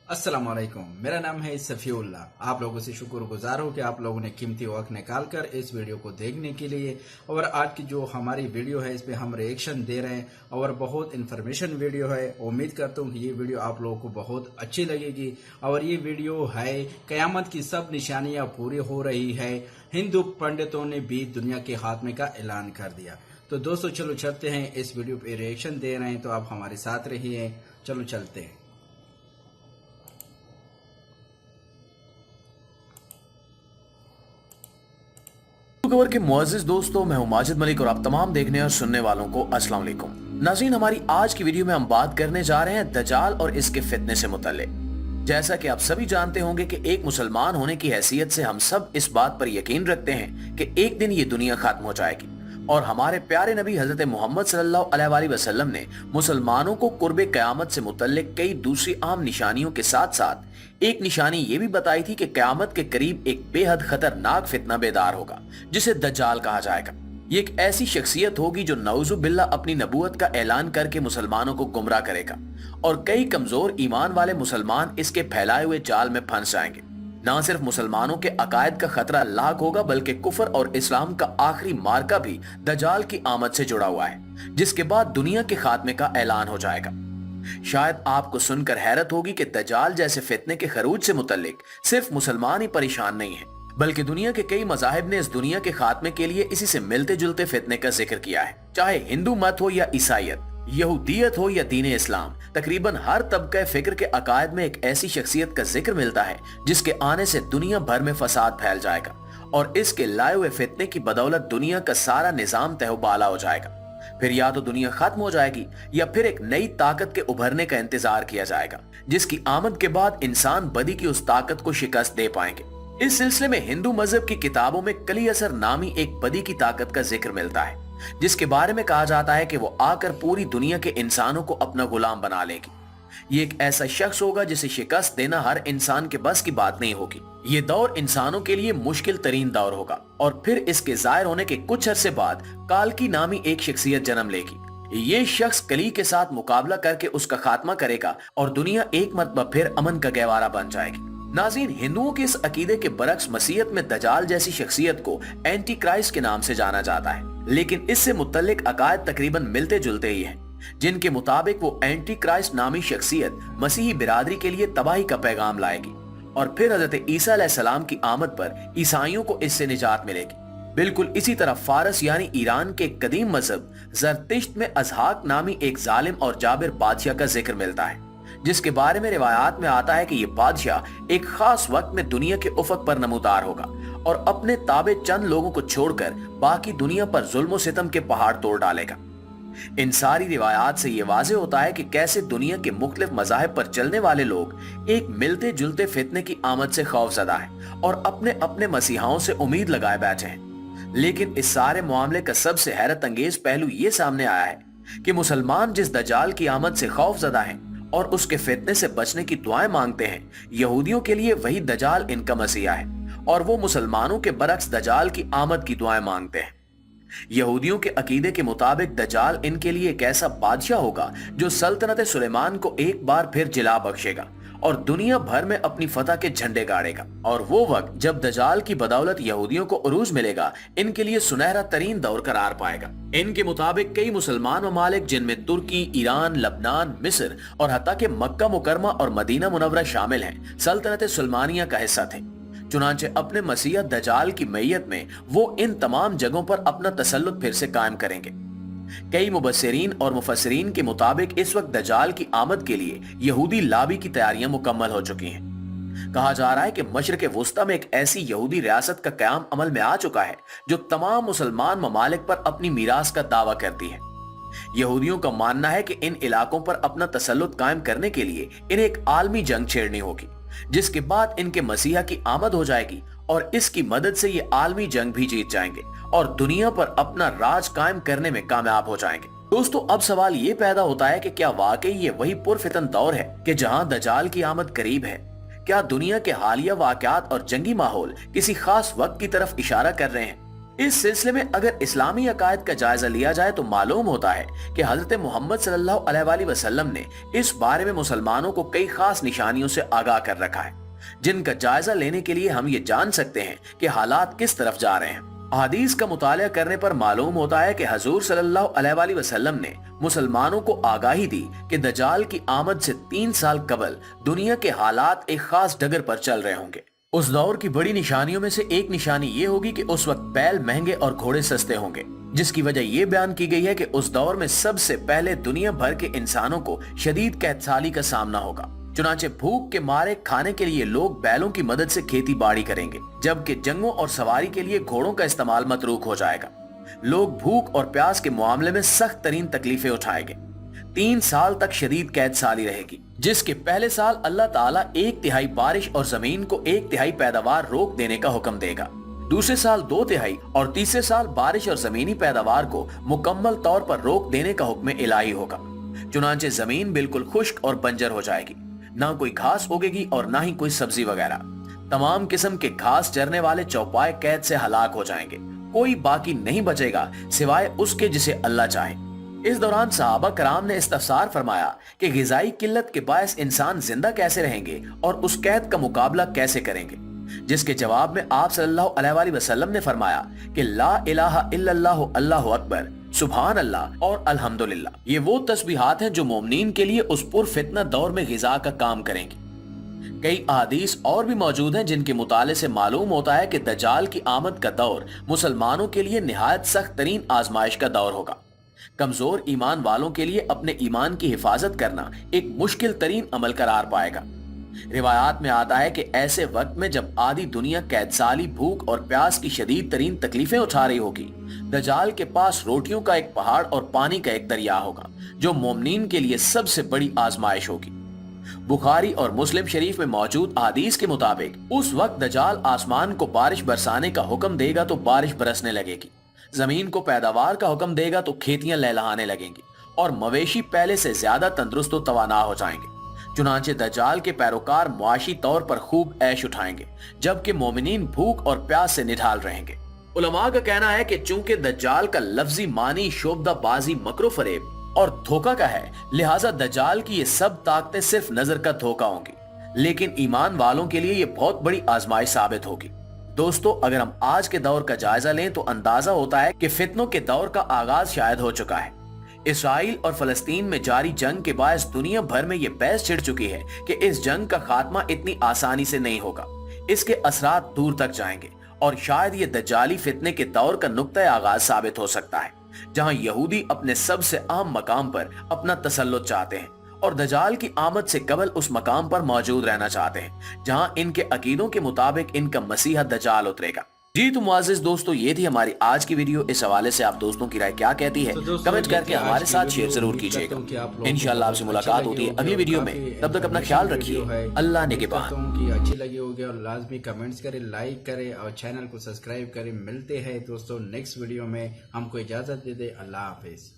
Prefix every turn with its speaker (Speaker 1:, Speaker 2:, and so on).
Speaker 1: अस्सलाम वालेकुम। मेरा नाम है सफ़ीउल्लाह। आप लोगों से शुक्रगुजार हूँ कि आप लोगों ने कीमती वक्त निकाल कर इस वीडियो को देखने के लिए। और आज की जो हमारी वीडियो है इस पे हम रिएक्शन दे रहे हैं और बहुत इन्फॉर्मेशन वीडियो है। उम्मीद करता हूँ कि ये वीडियो आप लोगों को बहुत अच्छी लगेगी। और ये वीडियो है क़यामत की सब निशानियाँ पूरी हो रही है। हिंदू पंडितों ने भी दुनिया के खात्मे का ऐलान कर दिया। तो दोस्तों चलो चलते हैं, इस वीडियो पे रिएक्शन दे रहे हैं तो आप हमारे साथ रहिए। चलो चलते हैं।
Speaker 2: खबर के मुअज़्ज़िज़ दोस्तों, मैं हूं माजिद मलिक और आप तमाम देखने और सुनने वालों को अस्सलाम वालेकुम। नाज़रीन, हमारी आज की वीडियो में हम बात करने जा रहे हैं दज्जाल और इसके फितने से मुतल्लिक। जैसा कि आप सभी जानते होंगे कि एक मुसलमान होने की हैसियत से हम सब इस बात पर यकीन रखते हैं कि एक दिन ये दुनिया खत्म हो जाएगी और हमारे प्यारे नबी हजरत मोहम्मद सल्लल्लाहु अलैहि वसल्लम ने मुसलमानों को कुर्बे क़यामत से मुतल्लिक कई दूसरी आम निशानियों के साथ साथ एक निशानी ये भी बताई थी कि क़यामत के करीब एक बेहद खतरनाक फितना बेदार होगा जिसे दज्जाल कहा जाएगा। ये एक ऐसी शख्सियत होगी जो नऊज़ु बिल्लाह अपनी नबूवत का ऐलान करके मुसलमानों को गुमराह करेगा और कई कमजोर ईमान वाले मुसलमान इसके फैलाए हुए जाल में फंस जाएंगे। न सिर्फ मुसलमानों के अकायद का खतरा लाक होगा बल्कि कुफर और इस्लाम का आखिरी मार्का भी दज्जाल की आमद से जुड़ा हुआ है, जिसके बाद दुनिया के खात्मे का ऐलान हो जाएगा। शायद आपको सुनकर हैरत होगी कि दज्जाल जैसे फितने के खरूज से मुतल्लिक सिर्फ मुसलमान ही परेशान नहीं है, बल्कि दुनिया के कई मज़ाहिब ने इस दुनिया के खात्मे के लिए इसी से मिलते जुलते फितने का जिक्र किया है। चाहे हिंदू मत हो या ईसाईयत, यहूदियत हो या दीन इस्लाम, तकरीबन हर तबका फिक्र के अकायद में एक ऐसी शख्सियत का जिक्र मिलता है जिसके आने से दुनिया भर में फसाद फैल जाएगा और इसके लाए हुए फितने की बदौलत दुनिया का सारा निजाम तहबाला हो जाएगा। फिर या तो दुनिया खत्म हो जाएगी या फिर एक नई ताकत के उभरने का इंतजार किया जाएगा जिसकी आमद के बाद इंसान बदी की उस ताकत को शिकस्त दे पाएंगे। इस सिलसिले में हिंदू मजहब की किताबों में कली असर नामी एक बदी की ताकत का जिक्र मिलता है जिसके बारे में कहा जाता है कि वो आकर पूरी दुनिया के इंसानों को अपना गुलाम बना लेगी। ये एक ऐसा शख्स होगा जिसे शिकस्त देना हर इंसान के बस की बात नहीं होगी। ये दौर इंसानों के लिए मुश्किल तरीन दौर होगा और फिर इसके जाहिर होने के कुछ अरसे बाद कालकी नामी एक शख्सियत जन्म लेगी। ये शख्स कली के साथ मुकाबला करके उसका खात्मा करेगा और दुनिया एक मरतबा फिर अमन का गहवारा बन जाएगी। नाज़रीन, हिंदुओं के इस अकीदे के बरक्स मसीहत में दज्जाल जैसी शख्सियत को एंटी क्राइस्ट के नाम से जाना जाता है, लेकिन इससे मुतल्लिक अकायद तकरीबन मिलते जुलते ही हैं, जिनके मुताबिक वो एंटी क्राइस्ट नामी शख्सियत मसीही बिरादरी के लिए तबाही का पैगाम लाएगी और फिर हजरत ईसा अलैहिस्सलाम की आमद पर ईसाइयों को इससे निजात मिलेगी। बिल्कुल इसी तरह फारस यानी ईरान के कदीम मजहब ज़रतिश्त में अज़हाक नामी एक जालिम और जाबिर बादशाह का जिक्र मिलता है, जिसके बारे में रिवायात में आता है कि यह बादशाह एक खास वक्त में दुनिया के उफक पर नमूदार होगा और अपने ताबे चंद लोगों को छोड़कर बाकी दुनिया पर जुल्म और सितम के पहाड़ तोड़ डालेगा। इन सारी रिवायात से यह वाज़ेह होता है कि कैसे दुनिया के मुख्तलिफ मज़ाहिब पर चलने वाले लोग एक मिलते जुलते फितने की आमद से खौफजदा हैं और अपने अपने मसीहाओं से उम्मीद लगाए बैठे हैं। लेकिन इस सारे मामले का सबसे हैरत अंगेज पहलू ये सामने आया है कि मुसलमान जिस दज्जाल की आमद से खौफजदा हैं और उसके फितने से बचने की दुआएं मांगते हैं, यहूदियों के लिए वही दज्जाल इनका मसीहा है और वो मुसलमानों के बरक्स दज्जाल की आमद की दुआएं मांगते हैं। यहूदियों के अकीदे के मुताबिक दज्जाल इनके लिए एक ऐसा बादशाह होगा जो सल्तनत सुलेमान को एक बार फिर जिला बख्शेगा और दुनिया भर में अपनी फतह के झंडे गाड़ेगा। और वो वक्त जब दज्जाल की बदौलत यहूदियों को उरूज मिलेगा, इनके लिए सुनहरा तरीन दौर करार पाएगा। इनके मुताबिक कई मुसलमान ममालिक जिनमें तुर्की, ईरान, लबनान, मिस्र और हत्ता के मक्का मुकरमा और मदीना मुनव्वरा शामिल हैं, सल्तनत सुलेमानिया का हिस्सा थे। चुनांचे अपने मसीहा दज्जाल की मैयत में वो इन तमाम जगहों पर अपना तसल्लुत फिर से कायम करेंगे। कई मुबस्सिरीन और मुफस्सिरीन के मुताबिक इस वक्त दज्जाल की आमद के लिए यहूदी लाबी की तैयारियां मुकम्मल हो चुकी हैं। कहा जा रहा है कि मशरिक वुस्ता में एक ऐसी यहूदी रियासत का कयाम अमल में आ चुका है जो तमाम मुसलमान ममालिक पर अपनी मीरास का दावा करती है। यहूदियों का मानना है कि इन इलाकों पर अपना तसल्लुत कायम करने के लिए इन्हें एक आलमी जंग छेड़नी होगी, जिसके बाद इनके मसीहा की आमद हो जाएगी और इसकी मदद से ये आलमी जंग भी जीत जाएंगे और दुनिया पर अपना राज कायम करने में कामयाब हो जाएंगे। दोस्तों, अब सवाल ये पैदा होता है कि क्या वाकई ये वही पुरफितन दौर है कि जहां दज्जाल की आमद करीब है? क्या दुनिया के हालिया वाकयात और जंगी माहौल किसी खास वक्त की तरफ इशारा कर रहे हैं? इस सिलसिले में अगर इस्लामी अकायद का जायजा लिया जाए तो मालूम होता है कि हजरत मोहम्मद सल्लल्लाहु अलैहि वसल्लम ने इस बारे में मुसलमानों को कई खास निशानियों से आगाह कर रखा है, जिनका जायजा लेने के लिए हम ये जान सकते हैं कि हालात किस तरफ जा रहे हैं। हदीस का मुताला करने पर मालूम होता है कि हजूर सल्लल्लाहु अलैहि वसल्लम ने मुसलमानों को आगाही दी कि दज्जाल की आमद से 3 साल कबल दुनिया के हालात एक खास डगर पर चल रहे होंगे। उस दौर की बड़ी निशानियों में से एक निशानी ये होगी कि उस वक्त बैल महंगे और घोड़े सस्ते होंगे, जिसकी वजह ये बयान की गई है कि उस दौर में सबसे पहले दुनिया भर के इंसानों को शदीद कैदसाली का सामना होगा। चुनांचे भूख के मारे खाने के लिए लोग बैलों की मदद से खेती बाड़ी करेंगे, जबकि जंगों और सवारी के लिए घोड़ों का इस्तेमाल मतरूक हो जाएगा। लोग भूख और प्यास के मामले में सख्त तरीन तकलीफें उठाएंगे। 3 साल तक शदीद कैदसाली रहेगी, जिसके पहले साल अल्लाह ताला 1/3 बारिश और जमीन को 1/3 पैदावार रोक देने का हुक्म देगा। दूसरे साल 2/3 और तीसरे साल बारिश और जमीनी पैदावार को मुकम्मल तौर पर रोक देने का हुक्म इलाही होगा। चुनांचे जमीन बिल्कुल खुश्क और बंजर हो जाएगी, ना कोई घास उगेगी और ना ही कोई सब्जी वगैरह। तमाम किस्म के घास चरने वाले चौपाए कैद से हलाक हो जाएंगे, कोई बाकी नहीं बचेगा सिवाय उसके जिसे अल्लाह चाहे। इस दौरान सहाबा कराम ने इस्तफसार फरमाया कि गिज़ाई किल्लत के बायस इंसान जिंदा कैसे रहेंगे और उस कैद का मुकाबला कैसे करेंगे, जिसके जवाब में आप सल्लल्लाहु अलैहि वसल्लम ने फरमाया कि ला इलाहा इल्लल्लाहु अल्लाहु अकबर, सुभान अल्लाह और अल्हम्दुलिल्लाह, ये वो तस्बीहात हैं जो मोमिनीन के लिए उस पुरफितना दौर में गिज़ा का काम करेंगी। कई अहादीस और भी मौजूद हैं जिनके मुताले से मालूम होता है कि दज्जाल की आमद का दौर मुसलमानों के लिए निहायत सख्त तरीन आजमाइश का दौर होगा। कमजोर ईमान वालों के लिए अपने ईमान की हिफाजत करना एक मुश्किल तरीन अमल करार पाएगा। रिवायात में आता है कि ऐसे वक्त में जब आधी दुनिया कैदसाली, भूख और प्यास की शदीद तरीन तकलीफें उठा रही होगी, दज्जाल के पास रोटियों का एक पहाड़ और पानी का एक दरिया होगा, जो मोमिनीन के लिए सबसे बड़ी आजमाइश होगी। बुखारी और मुस्लिम शरीफ में मौजूद हदीस के मुताबिक उस वक्त दज्जाल आसमान को बारिश बरसाने का हुक्म देगा तो बारिश बरसने लगेगी, जमीन को पैदावार का हुक्म देगा तो खेतियां लहलहाने लगेंगी और मवेशी पहले से ज्यादा तंदुरुस्त और तवाना हो जाएंगे। चुनांचे दज्जाल के पैरोकार मुआशी तौर पर खूब ऐश उठाएंगे, जबकि मोमिनीन भूख और प्यास से निढाल रहेंगे। उलमा का कहना है कि चूंकि दज्जाल का लफ्जी मानी शोबदाबाजी, मकरो फरेब और धोखा का है, लिहाजा दज्जाल की ये सब ताकतें सिर्फ नजर का धोखा होंगी, लेकिन ईमान वालों के लिए ये बहुत बड़ी आजमाइश साबित होगी। दोस्तों, अगर हम आज के दौर का जायजा लें तो अंदाजा होता है कि फितनों के दौर का आगाज शायद हो चुका है। इसराइल और फलस्तीन में जारी जंग के बायस दुनिया भर में यह बहस छिड़ चुकी है कि इस जंग का खात्मा इतनी आसानी से नहीं होगा, इसके असरात दूर तक जाएंगे और शायद ये दज्जाली फितने के दौर का नुक्ता आगाज साबित हो सकता है, जहां यहूदी अपने सबसे अहम मकाम पर अपना तसल्लुत चाहते हैं और दज्जाल की आमद से कबल उस मकाम पर मौजूद रहना चाहते हैं जहां इनके अकीदों के मुताबिक इनका मसीहा दज्जाल उतरेगा। जी तो मुआज़िज़ दोस्तों, ये थी हमारी आज की वीडियो। इस हवाले से आप दोस्तों की राय क्या कहती है, कमेंट करके हमारे साथ शेयर जरूर कीजिएगा। इंशाल्लाह आपसे मुलाकात होती है अगली वीडियो में, तब तक अपना ख्याल रखिए। अल्लाह ने के बाद
Speaker 1: की अच्छी लगी होगी और लाजमी कमेंट्स करें, लाइक करें और चैनल को सब्सक्राइब करें। मिलते हैं दोस्तों नेक्स्ट वीडियो में, हमको इजाजत दे दे। अल्लाह हाफिज।